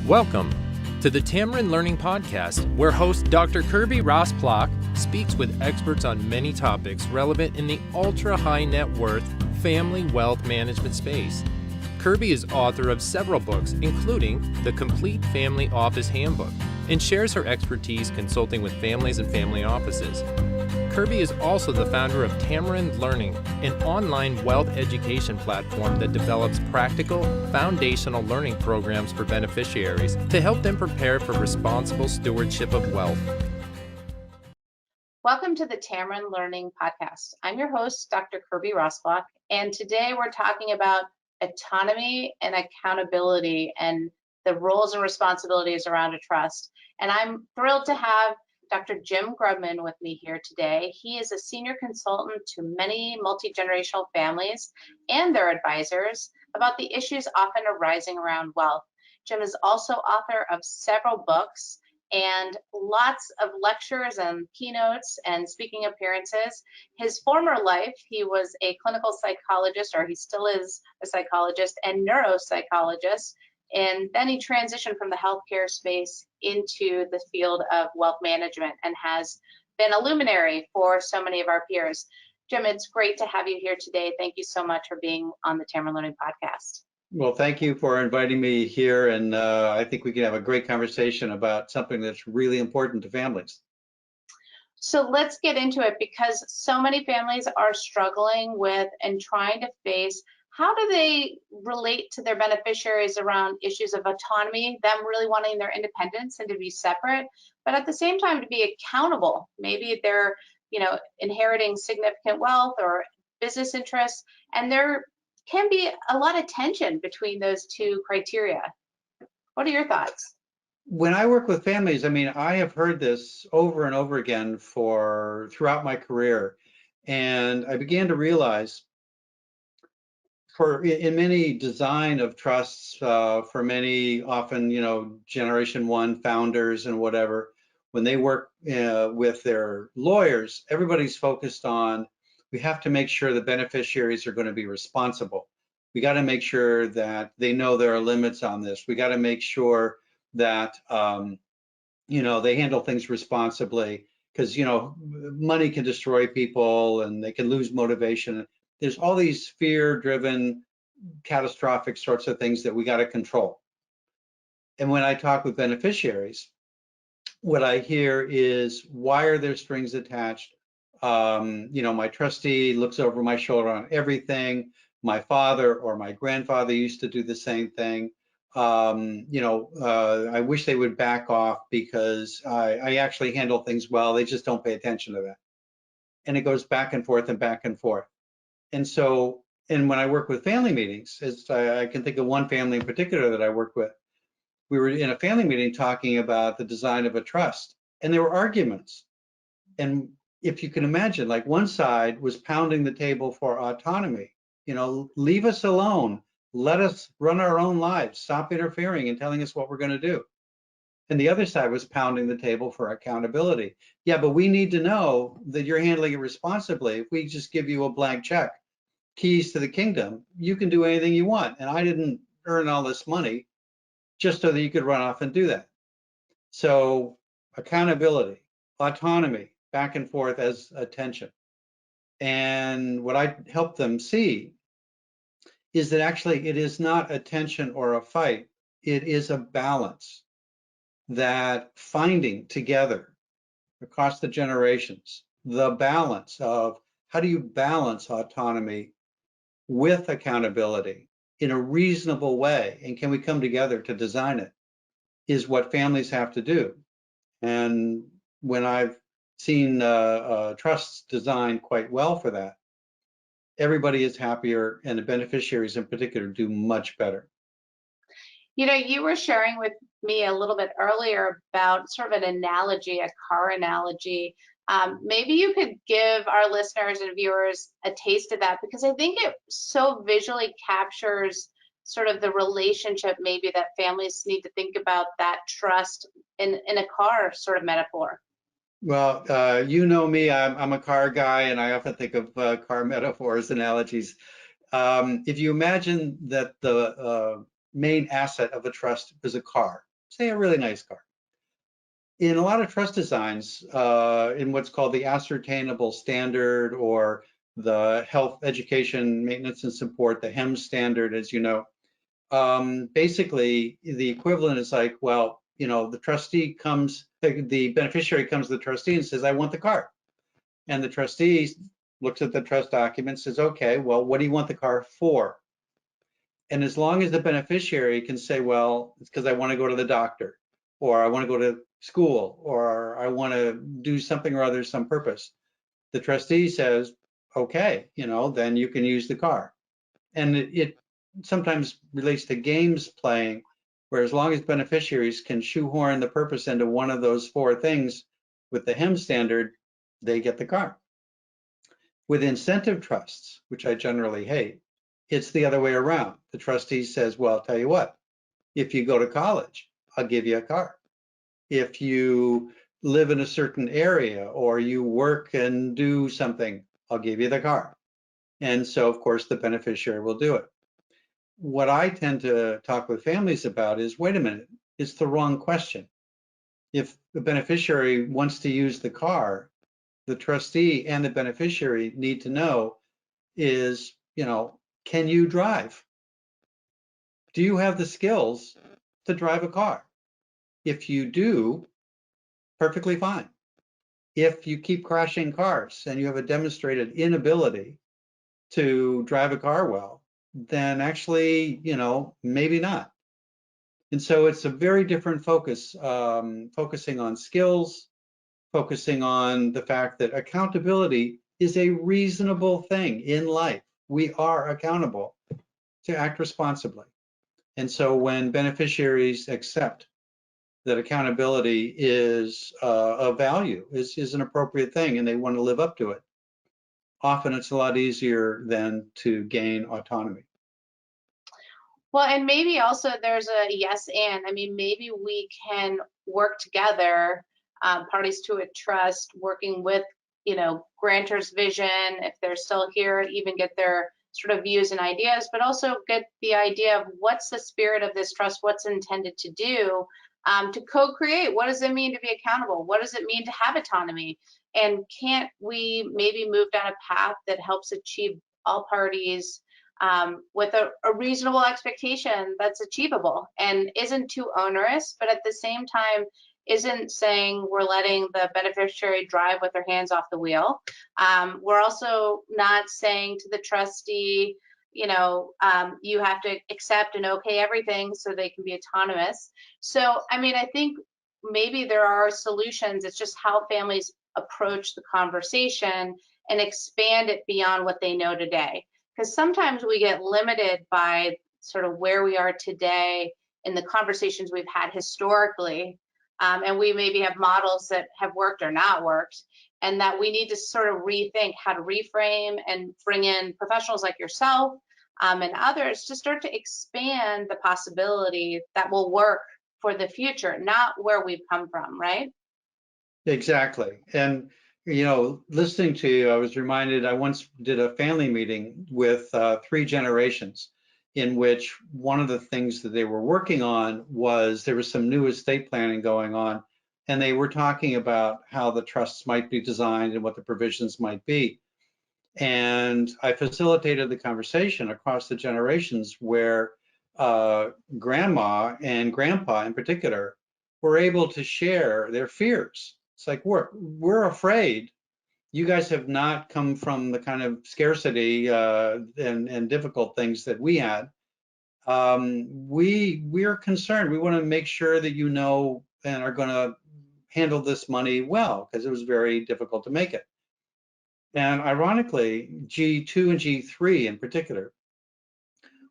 Welcome to the Tamarind Learning Podcast, where host Dr. Kirby Ross-Plock speaks with experts on many topics relevant in the ultra-high net worth family wealth management space. Kirby is author of several books, including The Complete Family Office Handbook, and shares her expertise consulting with families and family offices. Kirby is also the founder of Tamarind Learning, an online wealth education platform that develops practical, foundational learning programs for beneficiaries to help them prepare for responsible stewardship of wealth. Welcome to the Tamarind Learning Podcast. I'm your host, Dr. Kirby Ross-Plock, and today we're talking about autonomy and accountability and the roles and responsibilities around a trust. And I'm thrilled to have Dr. Jim Grubman with me here today. He is a senior consultant to many multi-generational families and their advisors about the issues often arising around wealth. Jim is also author of several books and lots of lectures and keynotes and speaking appearances. His former life, he was a clinical psychologist, or he still is a psychologist and neuropsychologist. And then he transitioned from the healthcare space into the field of wealth management and has been a luminary for so many of our peers. Jim, it's great to have you here today. Thank you so much for being on the Tamarind Learning Podcast. Well, thank you for inviting me here, and I think we can have a great conversation about something that's really important to families. So let's get into it, because so many families are struggling with and trying to face how do they relate to their beneficiaries around issues of autonomy, them really wanting their independence and to be separate, but at the same time to be accountable. Maybe they're, inheriting significant wealth or business interests, and there can be a lot of tension between those two criteria. What are your thoughts? When I work with families, I have heard this over and over again throughout my career, and I began to realize in many design of trusts, for many often, generation one founders and whatever, when they work with their lawyers, everybody's focused on, we have to make sure the beneficiaries are going to be responsible. We got to make sure that they know there are limits on this. We got to make sure that, they handle things responsibly, because, money can destroy people and they can lose motivation. There's all these fear-driven, catastrophic sorts of things that we got to control. And when I talk with beneficiaries, what I hear is, why are there strings attached? My trustee looks over my shoulder on everything. My father or my grandfather used to do the same thing. I wish they would back off, because I actually handle things well. They just don't pay attention to that. And it goes back and forth and back and forth. And when I work with family meetings, I can think of one family in particular that I worked with. We were in a family meeting talking about the design of a trust, and there were arguments. And if you can imagine, like, one side was pounding the table for autonomy, leave us alone, let us run our own lives, stop interfering and telling us what we're going to do. And the other side was pounding the table for accountability. Yeah, but we need to know that you're handling it responsibly. If we just give you a blank check, keys to the kingdom, you can do anything you want. And I didn't earn all this money just so that you could run off and do that. So accountability, autonomy, back and forth as attention. And what I help them see is that actually it is not a tension or a fight. It is a balance, that finding together across the generations, the balance of how do you balance autonomy with accountability in a reasonable way, and can we come together to design it, is what families have to do. And when I've seen trusts designed quite well for that, everybody is happier, and the beneficiaries in particular do much better. You were sharing with me a little bit earlier about sort of an analogy, a car analogy. Maybe you could give our listeners and viewers a taste of that, because I think it so visually captures sort of the relationship maybe that families need to think about that trust in a car sort of metaphor. Well, you know me, I'm a car guy, and I often think of car metaphors, analogies. If you imagine that the main asset of a trust is a car, say a really nice car. In a lot of trust designs, in what's called the ascertainable standard or the health, education, maintenance, and support, the HEM standard, as you know, basically the equivalent is like, well, you know, the trustee comes, the beneficiary comes to the trustee and says, I want the car. And the trustee looks at the trust document, says, okay, well, what do you want the car for? And as long as the beneficiary can say, well, it's because I want to go to the doctor, or I want to go to school, or I want to do something or other, some purpose, the trustee says, okay, you know, then you can use the car. And it sometimes relates to games playing, where as long as beneficiaries can shoehorn the purpose into one of those four things with the HEM standard, they get the car. With incentive trusts, which I generally hate, it's the other way around. The trustee says, well, I'll tell you what, if you go to college, I'll give you a car. If you live in a certain area or you work and do something, I'll give you the car. And so, of course, the beneficiary will do it. What I tend to talk with families about is, wait a minute, it's the wrong question. If the beneficiary wants to use the car, the trustee and the beneficiary need to know is, you know, can you drive? Do you have the skills to drive a car? If you do, perfectly fine. If you keep crashing cars and you have a demonstrated inability to drive a car well, then actually, you know, maybe not. And so it's a very different focus, focusing on skills, focusing on the fact that accountability is a reasonable thing in life. We are accountable to act responsibly. And so when beneficiaries accept that accountability is of value, is an appropriate thing, and they want to live up to it, often it's a lot easier than to gain autonomy. Well, and maybe also there's a yes and. I mean, maybe we can work together, parties to a trust, working with, you know, grantors' vision, if they're still here, even get their sort of views and ideas, but also get the idea of what's the spirit of this trust, what's intended to do, to co-create. What does it mean to be accountable? What does it mean to have autonomy? And can't we maybe move down a path that helps achieve all parties with a reasonable expectation that's achievable and isn't too onerous, but at the same time isn't saying we're letting the beneficiary drive with their hands off the wheel. We're also not saying to the trustee, you know, you have to accept and okay everything so they can be autonomous. So, I mean, I think maybe there are solutions. It's just how families approach the conversation and expand it beyond what they know today. Because sometimes we get limited by sort of where we are today in the conversations we've had historically. And we maybe have models that have worked or not worked, and that we need to sort of rethink how to reframe and bring in professionals like yourself and others to start to expand the possibility that will work for the future, not where we've come from, right? Exactly. And, you know, listening to you, I was reminded, I once did a family meeting with 3 generations, in which one of the things that they were working on was there was some new estate planning going on, and they were talking about how the trusts might be designed and what the provisions might be. And I facilitated the conversation across the generations where grandma and grandpa in particular were able to share their fears. It's like, we're afraid. You guys have not come from the kind of scarcity and difficult things that we had. We're concerned. We want to make sure that you know and are going to handle this money well, because it was very difficult to make it. And ironically, G2 and G3 in particular,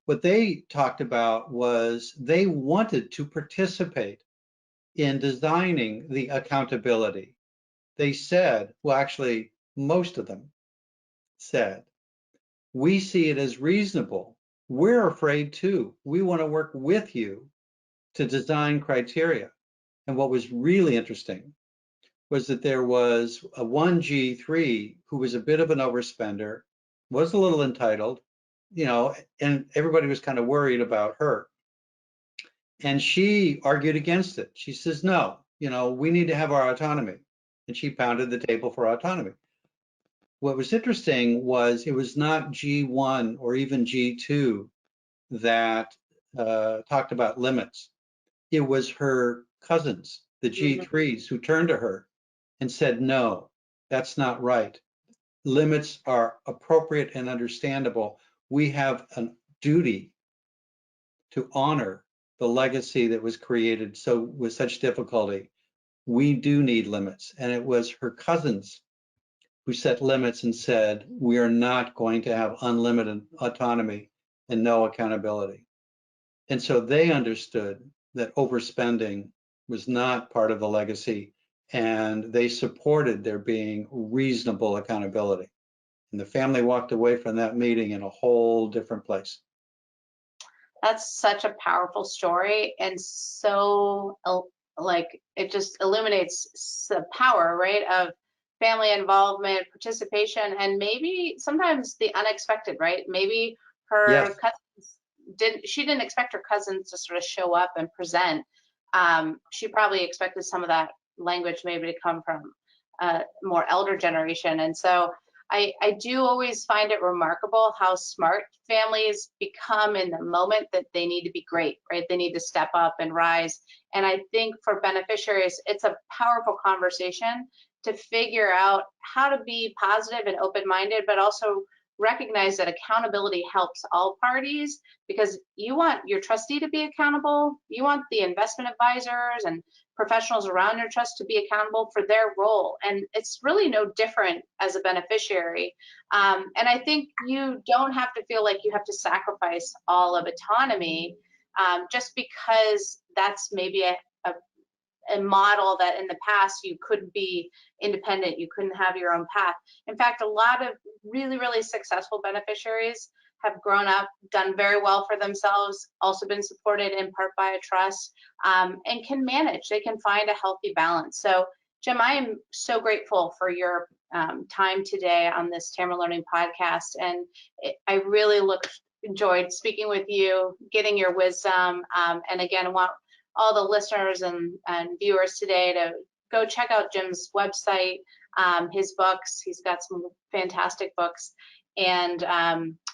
what they talked about was they wanted to participate in designing the accountability. They said, well, actually, most of them said, we see it as reasonable. We're afraid too. We want to work with you to design criteria. And what was really interesting was that there was a 1G3 who was a bit of an overspender, was a little entitled, you know, and everybody was kind of worried about her. And she argued against it. She says, no, we need to have our autonomy. And she pounded the table for autonomy. What was interesting was it was not G1 or even G2 that talked about limits. It was her cousins, the G3s, who turned to her and said, no, that's not right. Limits are appropriate and understandable. We have a duty to honor the legacy that was created with such difficulty. We do need limits. And it was her cousins who set limits and said, we are not going to have unlimited autonomy and no accountability. And so they understood that overspending was not part of the legacy, and they supported there being reasonable accountability. And the family walked away from that meeting in a whole different place. That's such a powerful story, and so like it just illuminates the power, right, of family involvement, participation, and maybe sometimes the unexpected, right? Maybe her Yes. cousins didn't expect her cousins to sort of show up and present. She probably expected some of that language maybe to come from more elder generation, and so I do always find it remarkable how smart families become in the moment that they need to be great, right? They need to step up and rise. And I think for beneficiaries, it's a powerful conversation to figure out how to be positive and open-minded, but also recognize that accountability helps all parties, because you want your trustee to be accountable, you want the investment advisors and professionals around your trust to be accountable for their role. And it's really no different as a beneficiary. And I think you don't have to feel like you have to sacrifice all of autonomy just because that's maybe a model that in the past you couldn't be independent, you couldn't have your own path. In fact, a lot of really, really successful beneficiaries have grown up, done very well for themselves, also been supported in part by a trust, and can manage. They can find a healthy balance. So, Jim, I am so grateful for your time today on this Tamarind Learning podcast, and I really enjoyed speaking with you, getting your wisdom, and again, want all the listeners and viewers today to go check out Jim's website, his books. He's got some fantastic books, and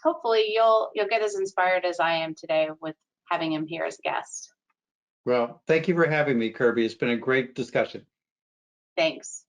hopefully you'll get as inspired as I am today with having him here as a guest. Well, thank you for having me, Kirby. It's been a great discussion. Thanks.